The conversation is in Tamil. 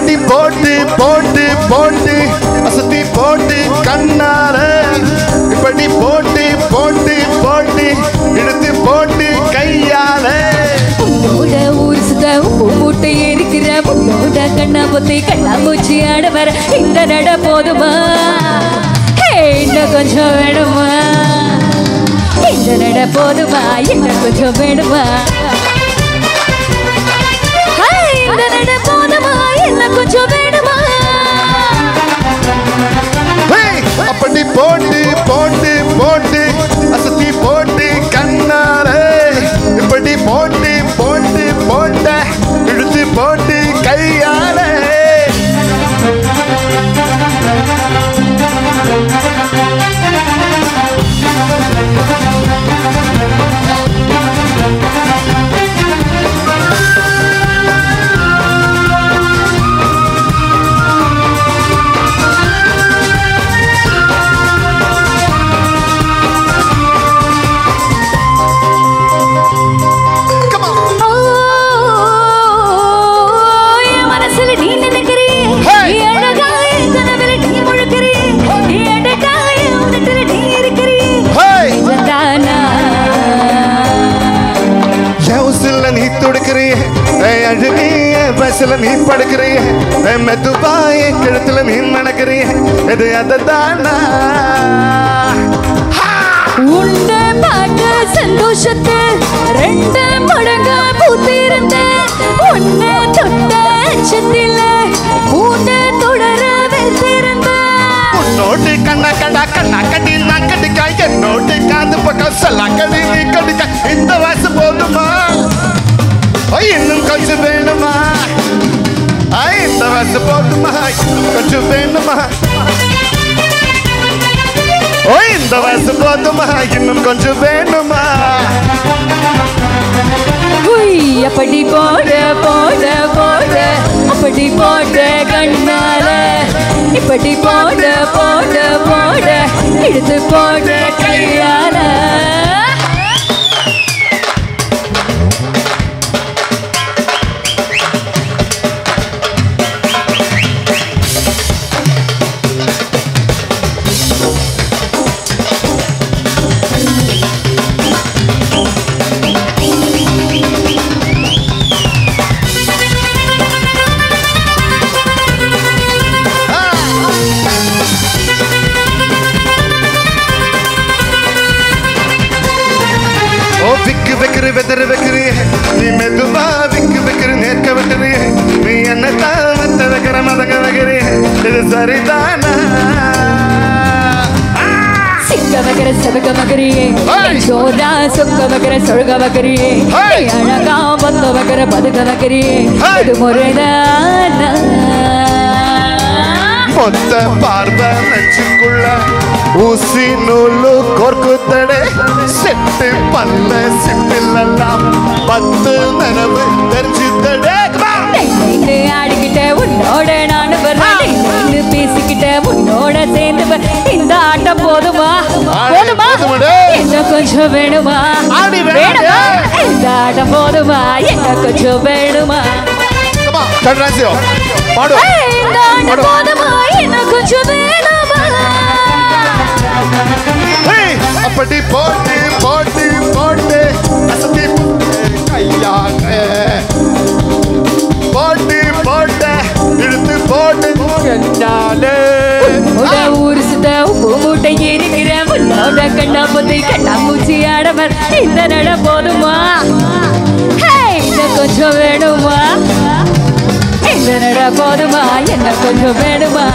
இப்படி போட்டு போட்டு போட்டு அசத்தி போட்டு கண்ணார இப்படி போட்டு போட்டு போட்டு இழுத்து போட்டு கையால உன்னோட ஊர் சுத்த உப்பு மூட்டை இருக்கிற உன்னோட கண்ணா பொத்தி கண்ணாமூச்சி ஆடவர் இந்த நட போதுமா இன்னும் கொஞ்சம் வேணுமா இந்த நட போதுமா இன்னும் கொஞ்சம் வேணுமா இந்த நட போதுமா இன்னும் கொஞ்சம் வேணுமா அப்படி போட்டு போட்டு போட்டு அசத்தி போட்டு கண்ணார இப்படி போட்டு போட்டு போட்ட இழுத்து போட்டு கையால பஸ்ல நீ படுக்கிறிய மெதுவாய கழுத்துல நீ நடக்கிறிய இது அதுதானா உன்னை பார்க்க சந்தோஷத்தை ரெண்டு மடங்கா பூத்திருந்த உன்னை தொட்ட அச்சத்தில் உன்னை தொடர வைத்திருந்த உன்னோட்டு கண்ணா கண்ணா கண்ணா கட்டி நான் கட்டிக்கா என்னோட்டு காது பக்கம் சொல்ல கடி நீ கடிக்க இந்த வயசு போதுமா இன்னும் கொஞ்சம் வேணுமா இந்த வயசு போதுமா கொஞ்சம் வேணுமா இந்த வயசு போதுமா இன்னும் கொஞ்சம் வேணுமா அப்படி போட போட போட அப்படி போட கண்ணால இப்படி போட போட போட எடுத்து போட கையால வெதர் வைக்கிறீ நீ மெதுவா விக்கு வைக்கிற நேர்க்க வைக்கிறீ நீ என்ன தான் வைக்கிற மதங்க வைக்கிறீ இது சரிதானா சிக்க வைக்கிற சபக்க வைக்கிறியே சோதா சொக்க வைக்கிற சொழுக வைக்கிறியே அழகா பத்த வைக்கிற பதுக்க வைக்கிறியே இது முறைதானா மொத்த பார்வை நச்சுக்குள்ள ஊசி நூலு கோர்க்குத்தடே செட்டு பல்ல சிப்பில்லாம் 10 நனவு தெரிஞ்சுத்தடே ஆடிக்கிட்ட உன்னோட நானு வரேன் பேசிக்கிட்ட உன்னோட சேர்ந்து இந்த ஆட்டம் போதுமா போதுமா இன்னும் கொஞ்சம் வேணுமா வேணுமா இந்த ஆட்டம் போதுமா இன்னும் கொஞ்சம் வேணுமா இந்த ஆட்டம் போதுமா இன்னும் கொஞ்சம் வேணுமா அப்படி போட்டு போட்டு போட்டு அசத்தி கையாக போட்டு போட்டு இழுத்து போட்டு ஊரு சுத்த உப்பு மூட்டை இருக்கிற உன்னோட கண்ணா பொத்தி கண்ணாமூச்சி ஆடவர் இந்த நட போதுமா இன்னும் கொஞ்சம் வேணுமா இந்த நட போதுமா என்ன கொஞ்சம் வேணுமா